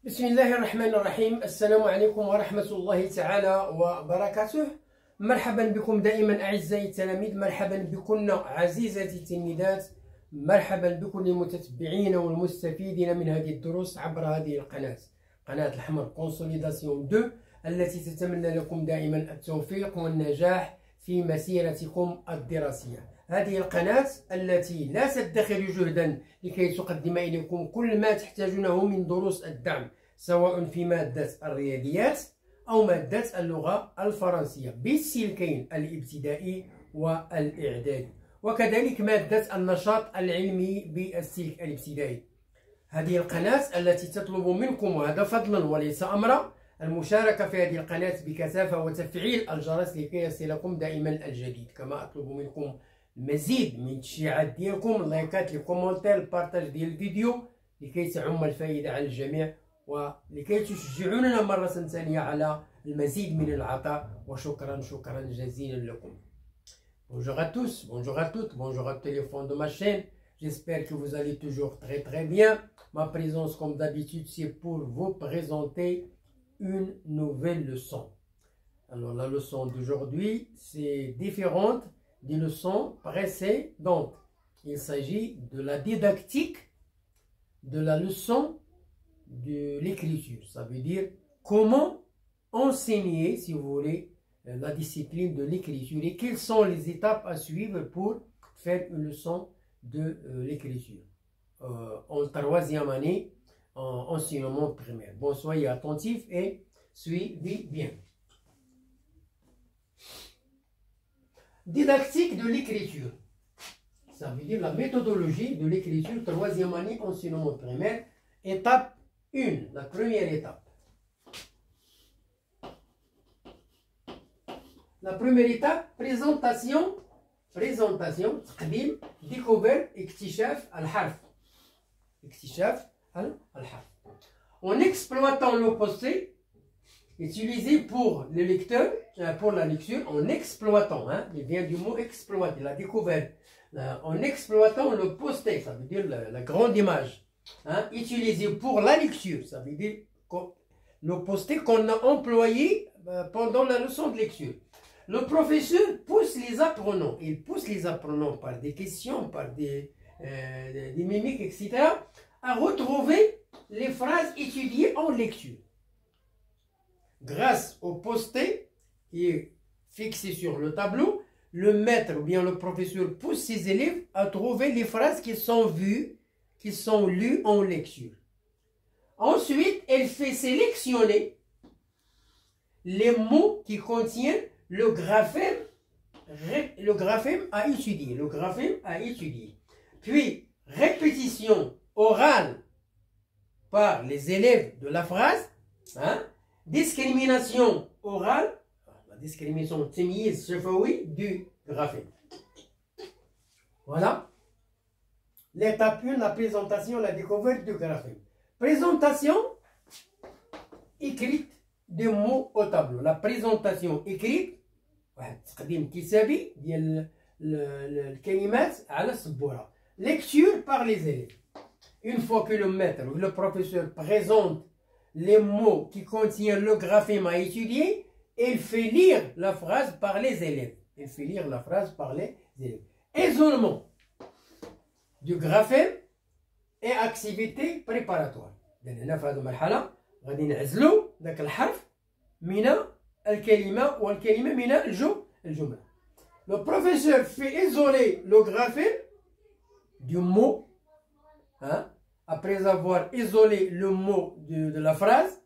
بسم الله الرحمن الرحيم. السلام عليكم ورحمة الله تعالى وبركاته. مرحبا بكم دائما أعزائي التلاميذ، مرحبا بكم عزيزاتي التلميذات، مرحبا بكم المتتبعين والمستفيدين من هذه الدروس عبر هذه القناة، قناة الحمر كونسوليداسيون 2، التي تتمنى لكم دائما التوفيق والنجاح في مسيرتكم الدراسية. هذه القناة التي لا تدخر جهدا لكي تقدم إليكم كل ما تحتاجونه من دروس الدعم، سواء في مادة الرياضيات أو مادة اللغة الفرنسية بالسلكين الابتدائي والإعدادي، وكذلك مادة النشاط العلمي بالسلك الابتدائي. هذه القناة التي تطلب منكم، وهذا فضلا وليس أمرا، المشاركة في هذه القناة بكثافة وتفعيل الجرس لكي يصلكم دائما الجديد. كما أطلب منكم المزيد من التشجيعات ديالكم، اللايكات، لي كومونتير، البارتاج ديال الفيديو، لكي تعم الفائدة على الجميع ولكي تشجعوننا مرة ثانية على المزيد من العطاء. وشكرا شكرا جزيلا لكم. Bonjour à tous, bonjour à toutes, bonjour à tous les fans de ma chaîne. J'espère que vous allez toujours très bien. Ma présence, comme d'habitude, c'est pour vous présenter une nouvelle leçon. Alors la leçon d'aujourd'hui, c'est différente des leçons précédentes. Il s'agit de la didactique de la leçon de l'écriture. Ça veut dire comment enseigner, si vous voulez, la discipline de l'écriture et quelles sont les étapes à suivre pour faire une leçon de l'écriture en troisième année en enseignement primaire. Bon, soyez attentifs et suivez bien. Didactique de l'écriture, ça veut dire la méthodologie de l'écriture, troisième année enseignement primaire, étape 1, la première étape. La première étape, présentation, تقديم, découverte, اكتشاف الحرف, اكتشاف الحرف. En exploitant le posté utilisé pour le lecteur, pour la lecture, en exploitant, il vient du mot exploiter, la découverte, en exploitant le posté, ça veut dire la grande image, utilisé pour la lecture, ça veut dire le posté qu'on a employé pendant la leçon de lecture. Le professeur pousse les apprenants, il pousse les apprenants par des questions, par des mimiques, etc., à retrouver les phrases étudiées en lecture. Grâce au posté qui est fixé sur le tableau, le maître ou bien le professeur pousse ses élèves à trouver les phrases qui sont vues, qui sont lues en lecture. Ensuite, elle fait sélectionner les mots qui contiennent le graphème à étudier. Le graphème à étudier. Puis, répétition orale par les élèves de la phrase, discrimination orale, la discrimination tamyiz shafawi du graphème. Voilà. L'étape 1, la présentation, la découverte du graphème. Présentation écrite des mots au tableau. La présentation écrite, تقديم كتابي ديال الكلمات على السبورة. Lecture par les élèves. Une fois que le maître ou le professeur présente les mots qui contiennent le graphème à étudier, il fait lire la phrase par les élèves. Il fait lire la phrase par les élèves. Isolement du graphème et activité préparatoire. هنا في هذه المرحلة غادي نعزلوا ذاك الحرف من الكلمة والكلمة من الجملة. Le professeur fait isoler le graphème du mot, après avoir isolé le mot de la phrase,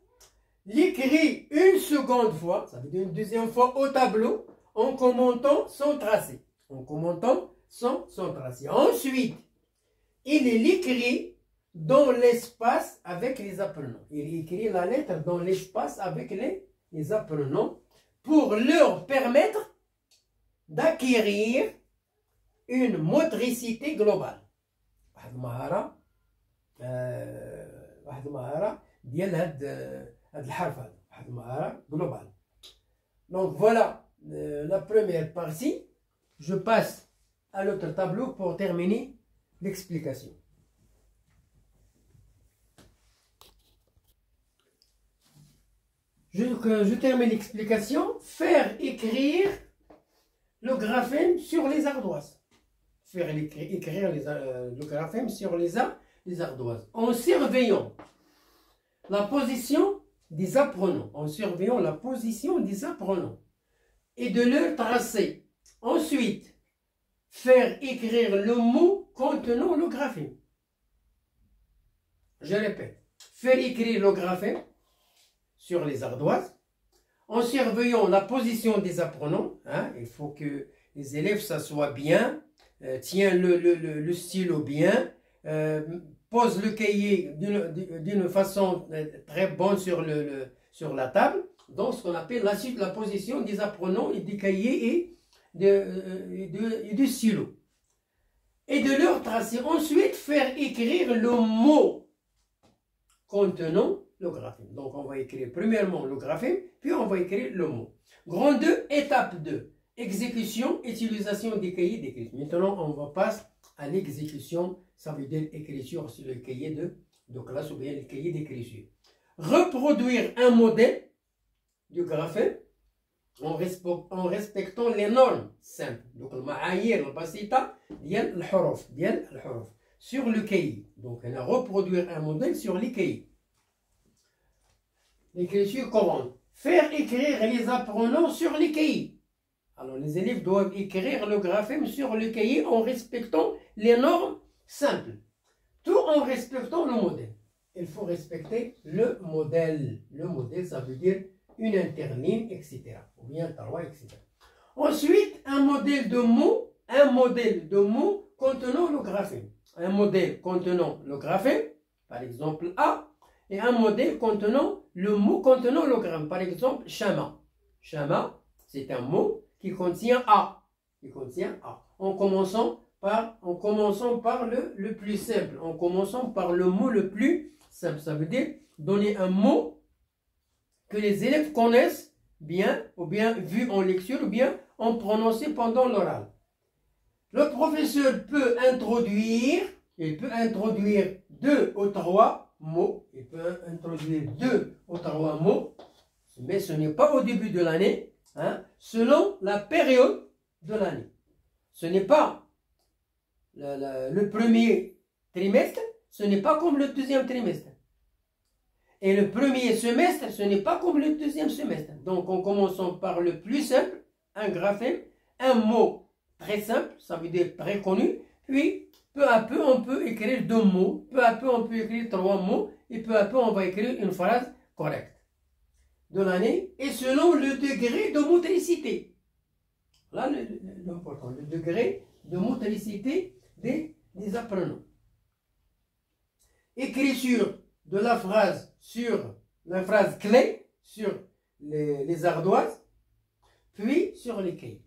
l'écrit une seconde fois, ça veut dire une deuxième fois au tableau, en commentant son tracé. En commentant son tracé. Ensuite, il l'écrit dans l'espace avec les apprenants. Il écrit la lettre dans l'espace avec les apprenants pour leur permettre d'acquérir une motricité globale. واحد المهارة ديال هاد الحرف هذا، واحد المهارة globale. Donc voilà la première partie. Je passe à l'autre tableau pour terminer l'explication. Je termine l'explication. Faire écrire le graphème sur les ardoises. Faire écrire le graphème sur les ardoises. En surveillant la position des apprenants. En surveillant la position des apprenants. Et de leur tracer. Ensuite, faire écrire le mot contenant le graphème. Je répète. Faire écrire le graphème sur les ardoises, en surveillant la position des apprenants. Il faut que les élèves s'assoient bien, tiennent le stylo bien, posent le cahier d'une façon très bonne sur la table. Donc ce qu'on appelle la position des apprenants et des cahiers et du stylo. Et de leur tracer. Ensuite, faire écrire le mot contenant le graphème. Donc on va écrire premièrement le graphème, puis on va écrire le mot. Grand 2, étape 2. Exécution, utilisation des cahiers d'écriture. Maintenant on va passer à l'exécution, ça veut dire écriture sur le cahier de classe ou bien le cahier d'écriture. Reproduire un modèle du graphème en respectant les normes simples. Donc le ma'ayir, le basita, ديال الحروف sur le cahier. Donc on va reproduire un modèle sur les cahiers. L'écriture courante. Faire écrire les apprenants sur les cahiers. Alors les élèves doivent écrire le graphème sur le cahier en respectant les normes simples. Tout en respectant le modèle. Il faut respecter le modèle. Le modèle, ça veut dire une interligne, etc. Ou bien 3, etc. Ensuite, un modèle de mots contenant le graphème. Un modèle contenant le graphème, par exemple A, et un modèle contenant le mot contenant le graphème, par exemple Shama. Shama, c'est un mot qui contient A. En commençant par le plus simple, en commençant par le mot le plus simple. Ça veut dire donner un mot que les élèves connaissent bien, ou bien vu en lecture, ou bien en prononcé pendant l'oral. Le professeur peut introduire 2 ou 3 mots. Il peut introduire 2 ou 3 mots, mais ce n'est pas au début de l'année, selon la période de l'année. Ce n'est pas le premier trimestre, ce n'est pas comme le deuxième trimestre. Et le premier semestre, ce n'est pas comme le deuxième semestre. Donc en commençant par le plus simple, un graphème, un mot très simple, ça veut dire très connu, puis peu à peu on peut écrire 2 mots, peu à peu on peut écrire 3 mots, et peu à peu on va écrire une phrase correcte de l'année, et selon le degré de motricité. Là, l'important, le degré de motricité des apprenants. Écriture de la phrase clé sur les ardoises, puis sur les cahiers.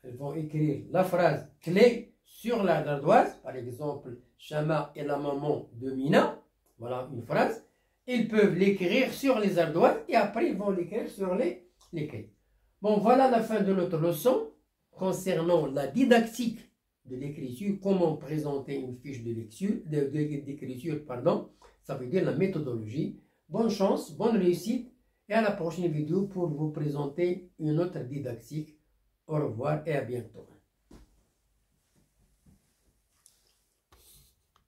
Elles vont écrire la phrase clé sur l'ardoise, par exemple, Shama est la maman de Mina, voilà une phrase. Ils peuvent l'écrire sur les ardoises et après ils vont l'écrire sur les cahiers. Bon, voilà la fin de notre leçon concernant la didactique de l'écriture, comment présenter une fiche d'écriture, ça veut dire la méthodologie. Bonne chance, bonne réussite et à la prochaine vidéo pour vous présenter une autre didactique. Au revoir et à bientôt.